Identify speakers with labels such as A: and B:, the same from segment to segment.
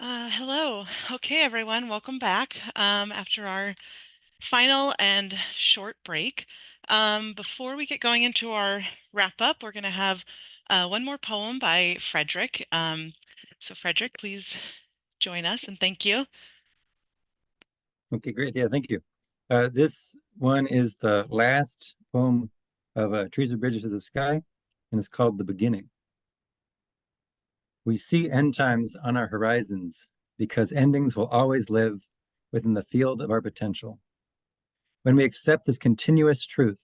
A: Hello. Okay, everyone, welcome back after our final and short break. Before we get going into our wrap up, we're going to have one more poem by Frederick. So, Frederick, please join us and thank you.
B: Okay, great. Yeah, thank you. This one is the last poem of Trees and Bridges to the Sky, and it's called The Beginning. We see end times on our horizons because endings will always live within the field of our potential. When we accept this continuous truth,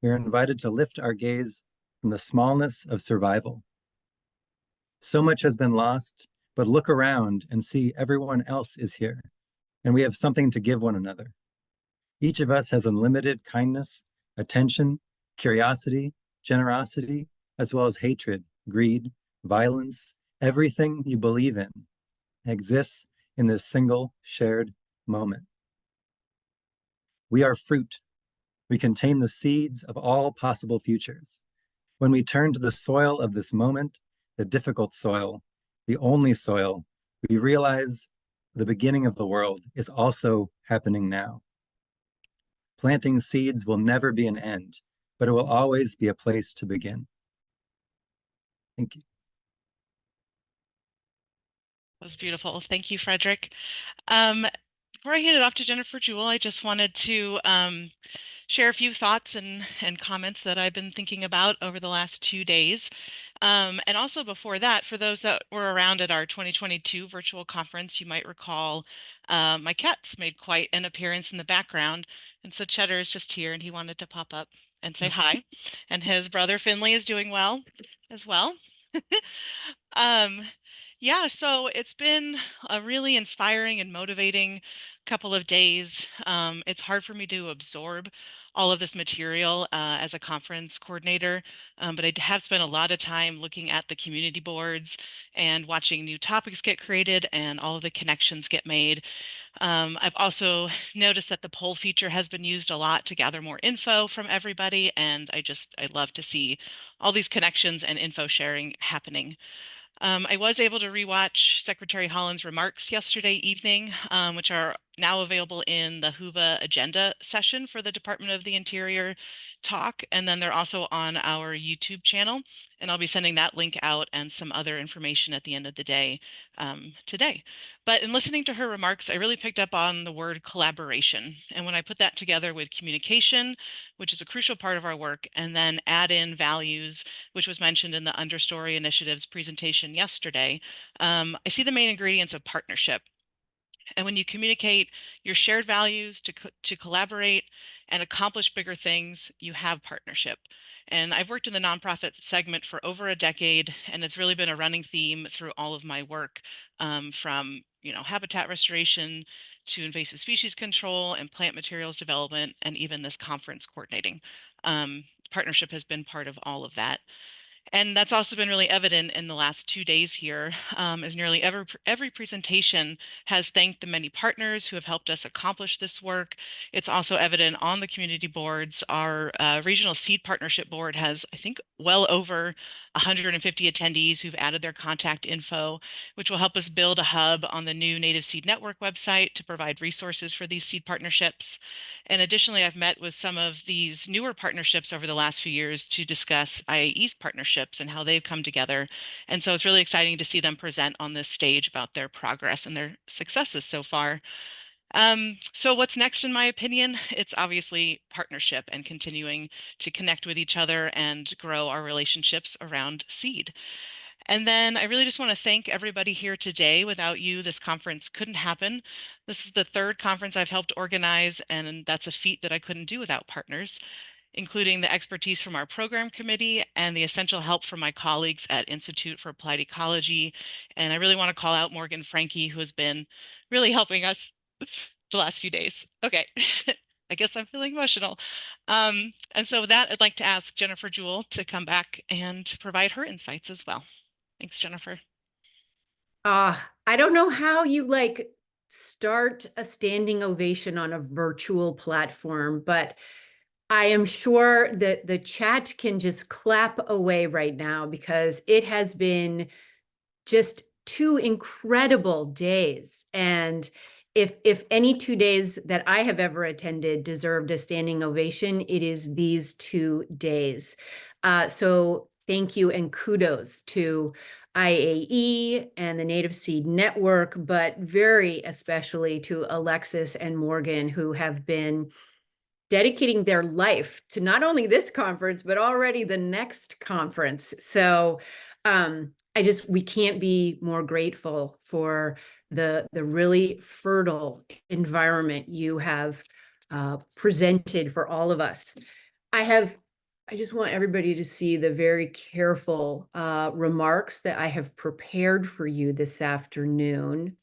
B: we are invited to lift our gaze from the smallness of survival. So much has been lost, but look around and see everyone else is here, and we have something to give one another. Each of us has unlimited kindness, attention, curiosity, generosity, as well as hatred, greed, violence. Everything you believe in exists in this single shared moment. We are fruit. We contain the seeds of all possible futures. When we turn to the soil of this moment, the difficult soil, the only soil, we realize the beginning of the world is also happening now. Planting seeds will never be an end, but it will always be a place to begin. Thank you.
A: That was beautiful. Thank you, Frederick. Before I hand it off to Jennifer Jewell, I just wanted to share a few thoughts and comments that I've been thinking about over the last 2 days. And also before that, for those that were around at our 2022 virtual conference, you might recall my cats made quite an appearance in the background. And so Cheddar is just here and he wanted to pop up and say hi. And his brother Finley is doing well as well. Um, yeah, so it's been a really inspiring and motivating couple of days. It's hard for me to absorb all of this material as a conference coordinator, but I have spent a lot of time looking at the community boards and watching new topics get created and all of the connections get made. I've also noticed that the poll feature has been used a lot to gather more info from everybody, and I love to see all these connections and info sharing happening. I was able to rewatch Secretary Holland's remarks yesterday evening, which are now available in the HUVA agenda session for the Department of the Interior talk. And then they're also on our YouTube channel. And I'll be sending that link out and some other information at the end of the day today. But in listening to her remarks, I really picked up on the word collaboration. And when I put that together with communication, which is a crucial part of our work, and then add in values, which was mentioned in the Understory Initiative's presentation yesterday, I see the main ingredients of partnership. And when you communicate your shared values to collaborate and accomplish bigger things, you have partnership. And I've worked in the nonprofit segment for over a decade, and it's really been a running theme through all of my work, from habitat restoration to invasive species control and plant materials development, and even this conference coordinating. Partnership has been part of all of that. And that's also been really evident in the last 2 days here, as nearly every presentation has thanked the many partners who have helped us accomplish this work. It's also evident on the community boards. Our regional seed partnership board has, I think, well over 150 attendees who've added their contact info, which will help us build a hub on the new Native Seed Network website to provide resources for these seed partnerships. And additionally, I've met with some of these newer partnerships over the last few years to discuss IAE's partnerships and how they've come together. And so it's really exciting to see them present on this stage about their progress and their successes so far. So what's next, in my opinion? It's obviously partnership and continuing to connect with each other and grow our relationships around seed. And then I really just want to thank everybody here today. Without you, this conference couldn't happen. This is the third conference I've helped organize, and that's a feat that I couldn't do without partners, including the expertise from our program committee and the essential help from my colleagues at Institute for Applied Ecology. And I really want to call out Morgan Franke, who has been really helping us the last few days. Okay. I guess I'm feeling emotional. And so with that, I'd like to ask Jennifer Jewell to come back and provide her insights as well. Thanks, Jennifer.
C: I don't know how you start a standing ovation on a virtual platform, but I am sure that the chat can just clap away right now because it has been just 2 incredible days. And if any 2 days that I have ever attended deserved a standing ovation, it is these 2 days. So thank you and kudos to IAE and the Native Seed Network, but very especially to Alexis and Morgan, who have been dedicating their life to not only this conference, but already the next conference. So we can't be more grateful for the really fertile environment you have presented for all of us. I just want everybody to see the very careful remarks that I have prepared for you this afternoon.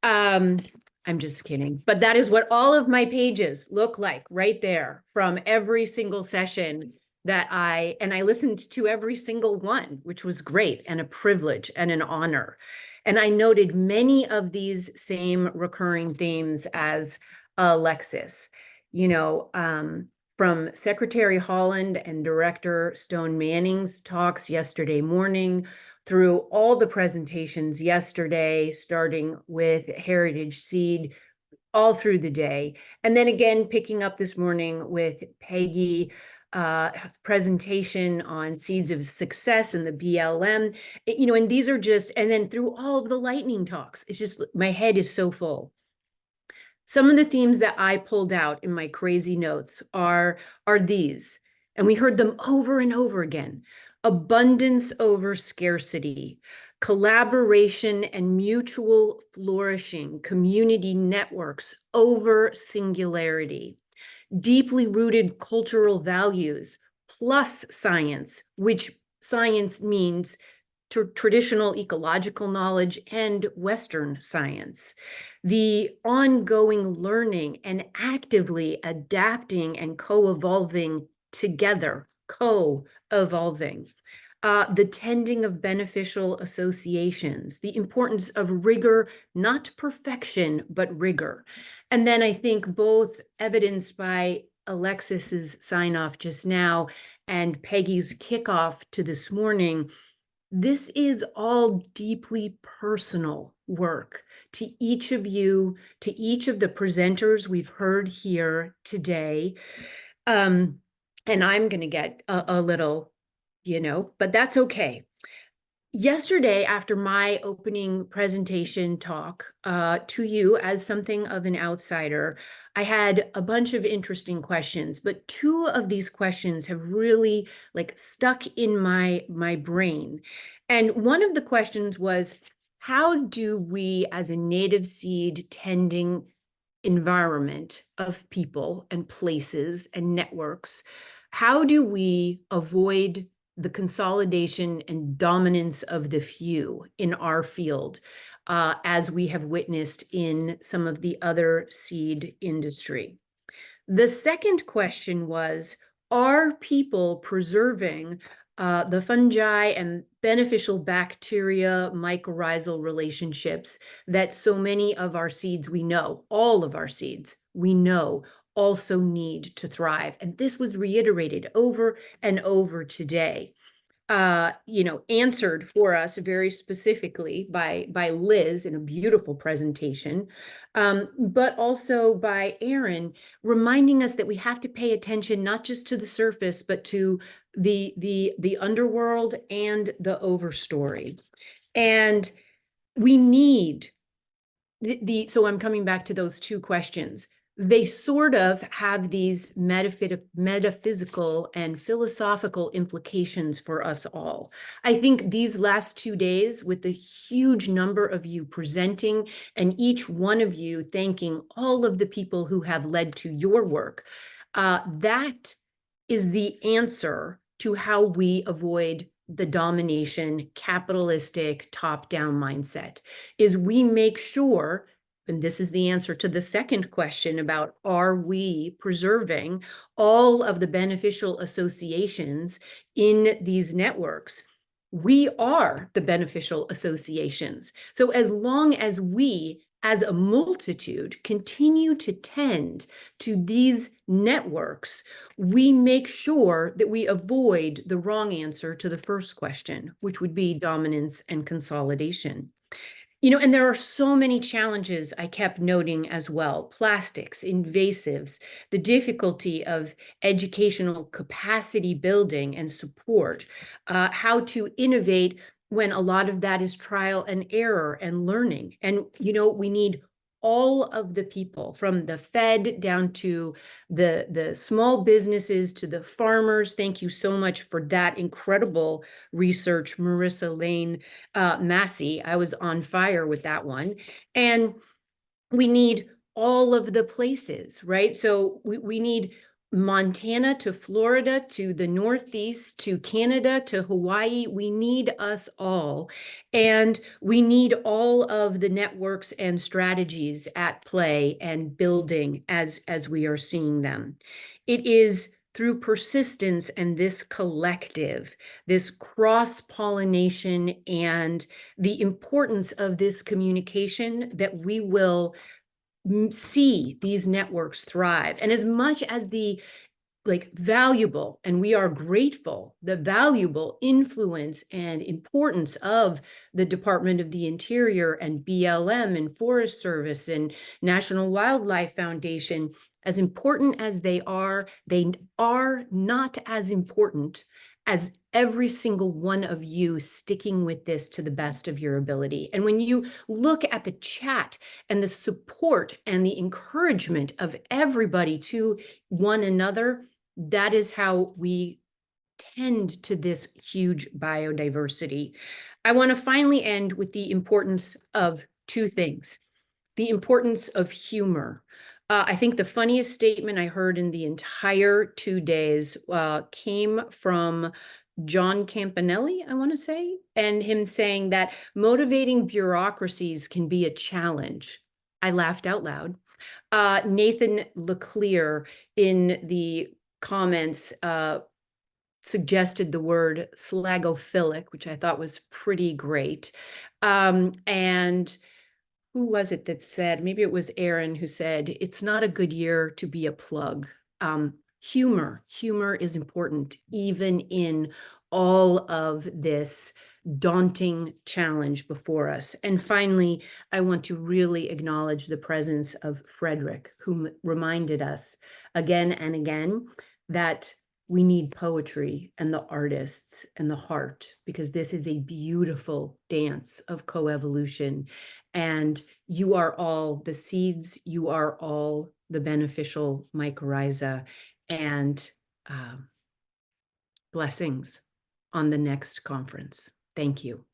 C: I'm just kidding, but that is what all of my pages look like right there from every single session that I listened to every single one, which was great and a privilege and an honor. And I noted many of these same recurring themes as Alexis, from Secretary Holland and Director Stone Manning's talks yesterday morning, through all the presentations yesterday, starting with Heritage Seed, all through the day. And then again, picking up this morning with Peggy, presentation on Seeds of Success and the BLM, and these are just, and then through all of the lightning talks, it's just, my head is so full. Some of the themes that I pulled out in my crazy notes are these, and we heard them over and over again. Abundance over scarcity, collaboration and mutual flourishing, community networks over singularity, deeply rooted cultural values plus science, which science means traditional ecological knowledge and Western science, the ongoing learning and actively adapting and co-evolving together, co-evolving, the tending of beneficial associations, the importance of rigor, not perfection, but rigor. And then I think both evidenced by Alexis's sign off just now and Peggy's kickoff to this morning, this is all deeply personal work to each of you, to each of the presenters we've heard here today. And I'm going to get a little, but that's okay. Yesterday, after my opening presentation talk to you as something of an outsider, I had a bunch of interesting questions, but 2 of these questions have really stuck in my brain. And one of the questions was, how do we as a native seed tending environment of people and places and networks, how do we avoid the consolidation and dominance of the few in our field, as we have witnessed in some of the other seed industry? The second question was, are people preserving the fungi and beneficial bacteria mycorrhizal relationships that so many of our seeds we know, all of our seeds we know, also need to thrive? And this was reiterated over and over today, answered for us very specifically by Liz in a beautiful presentation, but also by Aaron, reminding us that we have to pay attention not just to the surface, but to the underworld and the overstory. And we need so I'm coming back to those 2 questions. They sort of have these metaphysical and philosophical implications for us all. I think these last 2 days, with the huge number of you presenting and each one of you thanking all of the people who have led to your work, that is the answer to how we avoid the domination, capitalistic, top-down mindset, is we make sure, and this is the answer to the second question about, are we preserving all of the beneficial associations in these networks? We are the beneficial associations. So as long as we, as a multitude, continue to tend to these networks, we make sure that we avoid the wrong answer to the first question, which would be dominance and consolidation. And there are so many challenges I kept noting as well. Plastics, invasives, the difficulty of educational capacity building and support, how to innovate when a lot of that is trial and error and learning. And, we need all of the people from the Fed down to the small businesses to the farmers. Thank you so much for that incredible research, Marissa Lane Massey. I was on fire with that one. And we need all of the places, right? So we need Montana to Florida to the Northeast to Canada to Hawaii. We need us all. And we need all of the networks and strategies at play and building as we are seeing them. It is through persistence and this collective, this cross-pollination and the importance of this communication that we will see these networks thrive. And as much as the valuable, and we are grateful, the valuable influence and importance of the Department of the Interior and BLM and Forest Service and National Wildlife Foundation, as important as they are not as important as every single one of you sticking with this to the best of your ability. And when you look at the chat and the support and the encouragement of everybody to one another, that is how we tend to this huge biodiversity. I want to finally end with the importance of two things. The importance of humor. I think the funniest statement I heard in the entire 2 days came from John Campanelli, I want to say, and him saying that motivating bureaucracies can be a challenge. I laughed out loud. Nathan LeClaire in the comments suggested the word slagophilic, which I thought was pretty great. And who was it that said, maybe it was Aaron who said, it's not a good year to be a plug. Humor is important, even in all of this daunting challenge before us. And finally, I want to really acknowledge the presence of Frederick, who reminded us again and again that we need poetry and the artists and the heart, because this is a beautiful dance of coevolution. And you are all the seeds, you are all the beneficial mycorrhiza, and blessings on the next conference. Thank you.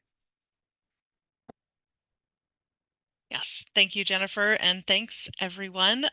A: Yes, thank you, Jennifer, and thanks everyone.